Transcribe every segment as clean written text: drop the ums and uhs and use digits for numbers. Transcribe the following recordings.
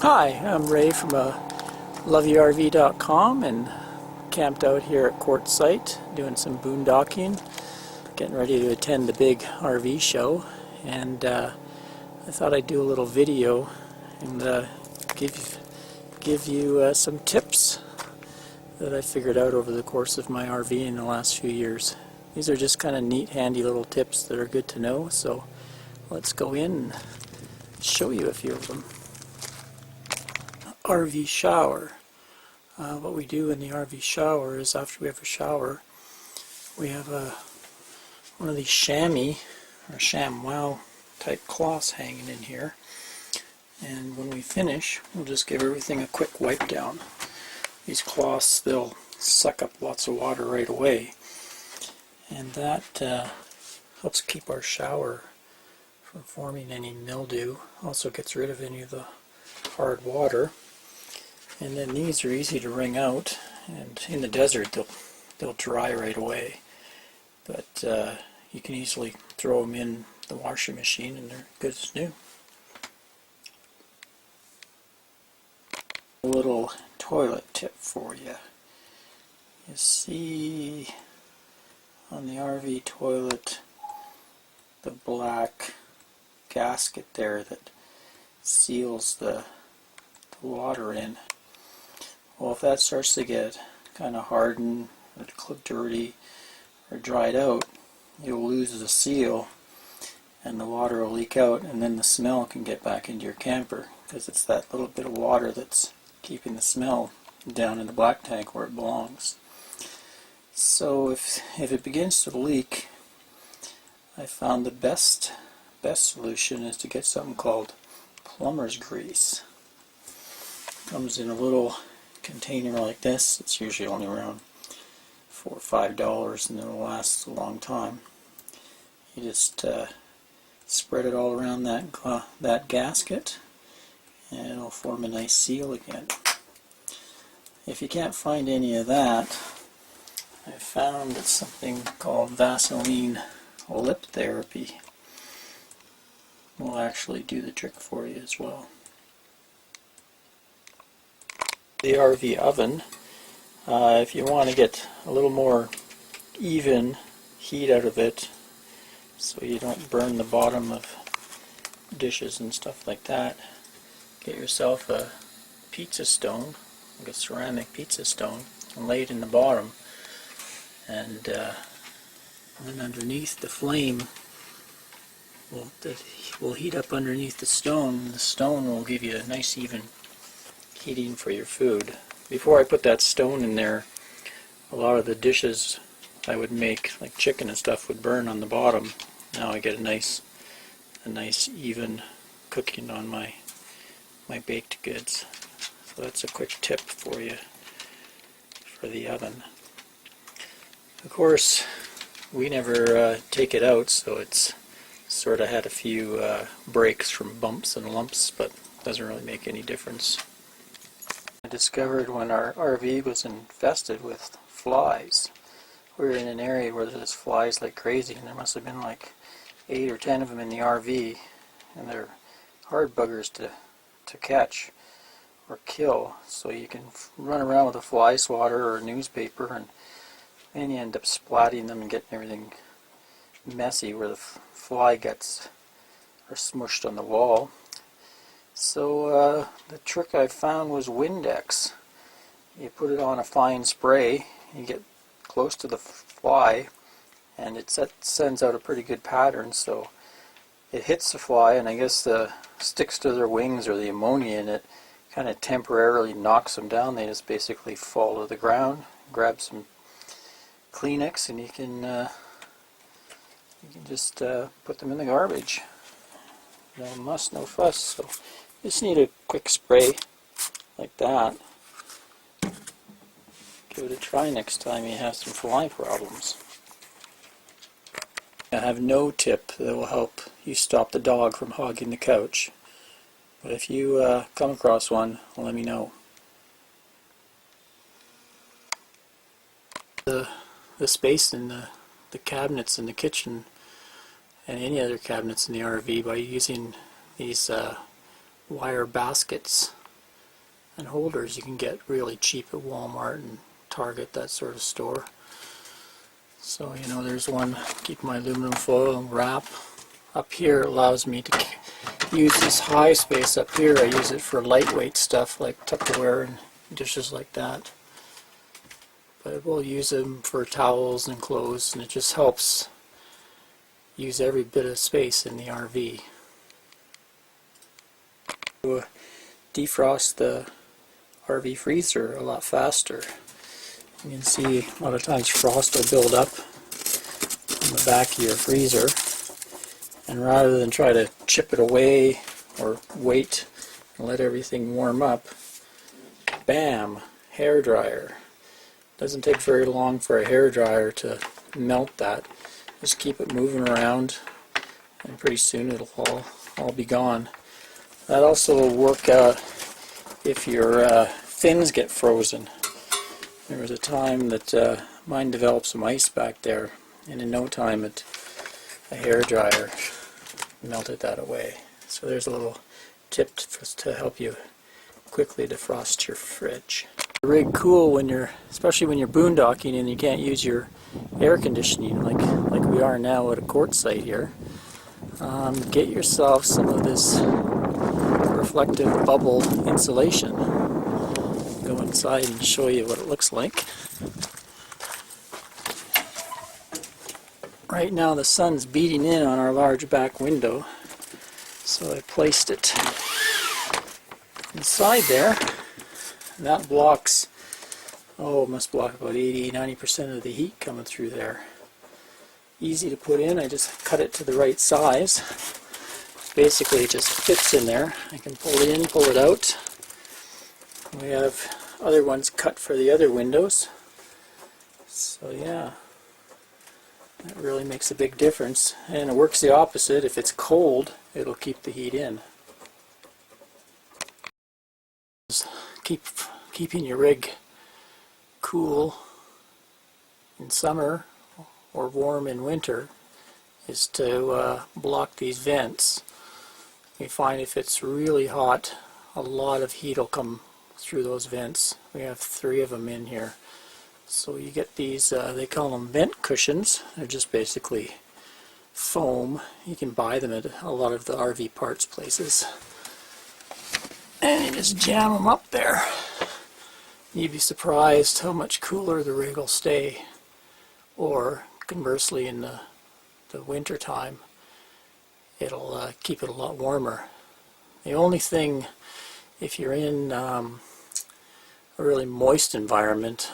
Hi, I'm Ray from Little and camped out here at Quartzsite doing some boondocking, getting ready to attend the big RV show, and I thought I'd do a little video and give you some tips that I figured out over the course of my RV in the last few years. These are just kind of neat, handy little tips that are good to know, so let's go in and show you a few of them. RV shower. What we do in the RV shower is after we have a shower, we have one of these chamois or ShamWow type cloths hanging in here, and when we finish we'll just give everything a quick wipe down. These cloths, they'll suck up lots of water right away, and that helps keep our shower from forming any mildew. Also gets rid of any of the hard water. And then these are easy to wring out, and in the desert they'll dry right away. But you can easily throw them in the washing machine and they're good as new. A little toilet tip for you. You see on the RV toilet the black gasket there that seals the water in. Well, if that starts to get kind of hardened or dirty or dried out, you'll lose the seal and the water will leak out, and then the smell can get back into your camper because it's that little bit of water that's keeping the smell down in the black tank where it belongs. So if it begins to leak, I found the best solution is to get something called plumber's grease. It comes in a little container like this. It's usually only around $4 or $5 and it'll last a long time. You just spread it all around that gasket and it'll form a nice seal again. If you can't find any of that, I found that something called Vaseline lip therapy will actually do the trick for you as well. The RV oven, if you want to get a little more even heat out of it so you don't burn the bottom of dishes and stuff like that, get yourself a pizza stone, like a ceramic pizza stone, and lay it in the bottom, and then underneath the flame will heat up underneath the stone, and the stone will give you a nice even heating for your food. Before I put that stone in there, a lot of the dishes I would make, like chicken and stuff, would burn on the bottom. Now I get a nice even cooking on my baked goods. So that's a quick tip for you for the oven. Of course, we never take it out, so it's sort of had a few breaks from bumps and lumps, but doesn't really make any difference. I discovered when our RV was infested with flies. We were in an area where there's flies like crazy, and there must have been like 8 or 10 of them in the RV, and they're hard buggers to catch or kill. So you can run around with a fly swatter or a newspaper, and then you end up splatting them and getting everything messy where the fly guts are smushed on the wall. So the trick I found was Windex. You put it on a fine spray, you get close to the fly, and it sends out a pretty good pattern, so it hits the fly, and I guess sticks to their wings, or the ammonia in it kind of temporarily knocks them down. They just basically fall to the ground. Grab some Kleenex and you can just put them in the garbage. No muss, no fuss. So just need a quick spray like that. Give it a try next time you have some fly problems. I have no tip that will help you stop the dog from hogging the couch, but if you come across one, let me know. The space in the cabinets in the kitchen and any other cabinets in the RV by using these wire baskets and holders you can get really cheap at Walmart and Target, that sort of store. So, you know, there's one, keep my aluminum foil wrap. Up here allows me to use this high space up here. I use it for lightweight stuff like Tupperware and dishes like that. But we'll use them for towels and clothes, and it just helps use every bit of space in the RV. To defrost the RV freezer a lot faster. You can see a lot of times frost will build up on the back of your freezer, and rather than try to chip it away or wait and let everything warm up, bam, hair dryer. Doesn't take very long for a hair dryer to melt that. Just keep it moving around and pretty soon it'll all be gone. That also will work out if your fins get frozen. There was a time that mine developed some ice back there, and in no time a hair dryer melted that away. So there's a little tip to help you quickly defrost your fridge. The rig cool when especially when you're boondocking and you can't use your air conditioning like we are now at a quartzsite here. Get yourself some of this reflective bubble insulation. Go inside and show you what it looks like. Right now the sun's beating in on our large back window, so I placed it inside there. And that blocks, it must block about 80-90% of the heat coming through there. Easy to put in. I just cut it to the right size. Basically it just fits in there. I can pull it in, pull it out. We have other ones cut for the other windows. So yeah, that really makes a big difference. And it works the opposite. If it's cold, it'll keep the heat in. Keeping your rig cool in summer or warm in winter is to block these vents. You find if it's really hot, a lot of heat will come through those vents. We have 3 of them in here. So you get these, they call them vent cushions. They're just basically foam. You can buy them at a lot of the RV parts places. And you just jam them up there. You'd be surprised how much cooler the rig will stay. Or conversely, in the winter time, it'll keep it a lot warmer. The only thing, if you're in a really moist environment,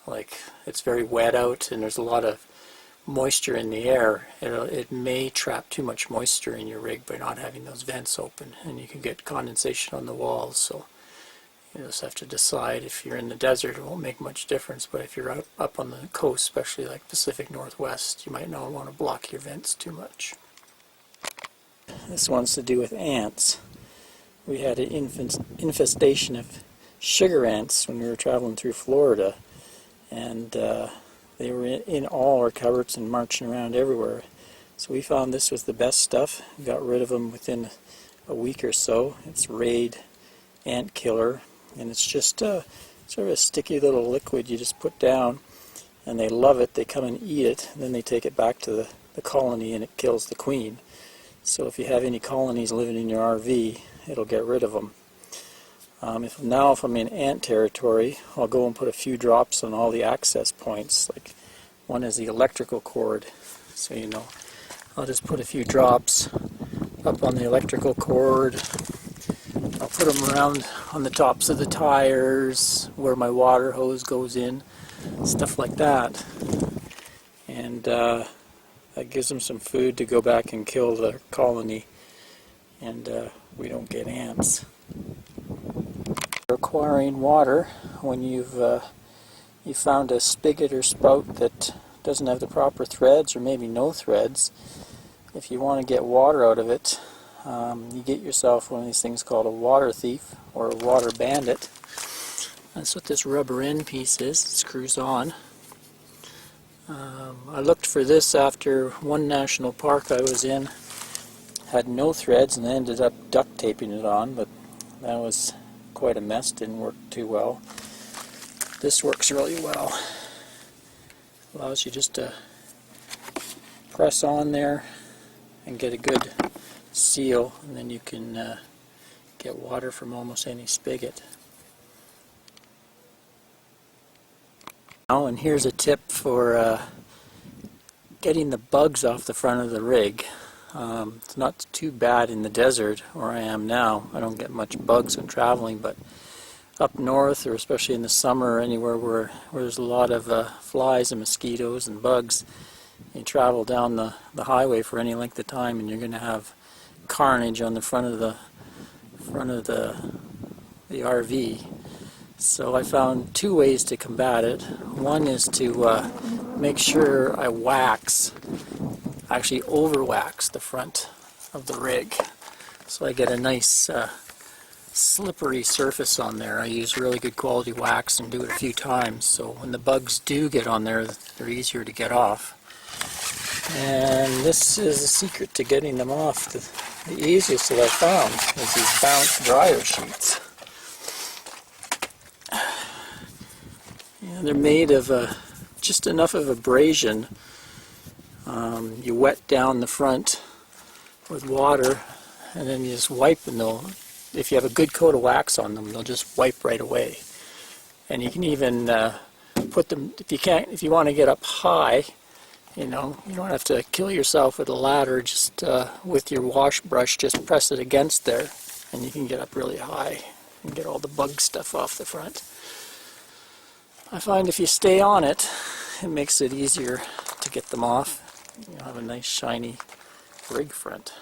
like it's very wet out and there's a lot of moisture in the air, it may trap too much moisture in your rig by not having those vents open, and you can get condensation on the walls. So you just have to decide. If you're in the desert, it won't make much difference, but if you're up on the coast, especially like Pacific Northwest, you might not want to block your vents too much. This one's to do with ants. We had an infestation of sugar ants when we were traveling through Florida, and they were in all our cupboards and marching around everywhere. So we found this was the best stuff. We got rid of them within a week or so. It's Raid Ant Killer, and it's just sort of a sticky little liquid you just put down, and they love it. They come and eat it, and then they take it back to the colony, and it kills the queen. So if you have any colonies living in your RV, it'll get rid of them. If I'm in ant territory, I'll go and put a few drops on all the access points. Like one is the electrical cord, so you know, I'll just put a few drops up on the electrical cord. I'll put them around on the tops of the tires, where my water hose goes in, stuff like that. And that gives them some food to go back and kill the colony, and we don't get ants. Requiring water, when you found a spigot or spout that doesn't have the proper threads, or maybe no threads, if you want to get water out of it, you get yourself one of these things called a water thief or a water bandit. That's what this rubber end piece is. It screws on. I looked for this after one national park I was in had no threads, and I ended up duct taping it on, but that was quite a mess, didn't work too well. This works really well. Allows you just to press on there and get a good seal, and then you can get water from almost any spigot. Oh, and here's a tip for getting the bugs off the front of the rig. It's not too bad in the desert where I am now. I don't get much bugs when traveling, but up north, or especially in the summer, anywhere where there's a lot of flies and mosquitoes and bugs, you travel down the highway for any length of time and you're going to have carnage on the front of the RV. So I found two ways to combat it. One is to make sure I actually over wax the front of the rig, so I get a nice slippery surface on there. I use really good quality wax and do it a few times, so when the bugs do get on there, they're easier to get off. And this is the secret to getting them off. The easiest that I found is these bounce dryer sheets. They're made of just enough of abrasion. You wet down the front with water, and then you just wipe, and if you have a good coat of wax on them, they'll just wipe right away. And you can even put them, if you want to get up high, you don't have to kill yourself with a ladder. Just with your wash brush, just press it against there, and you can get up really high and get all the bug stuff off the front. I find if you stay on it, it makes it easier to get them off. You'll have a nice shiny rig front.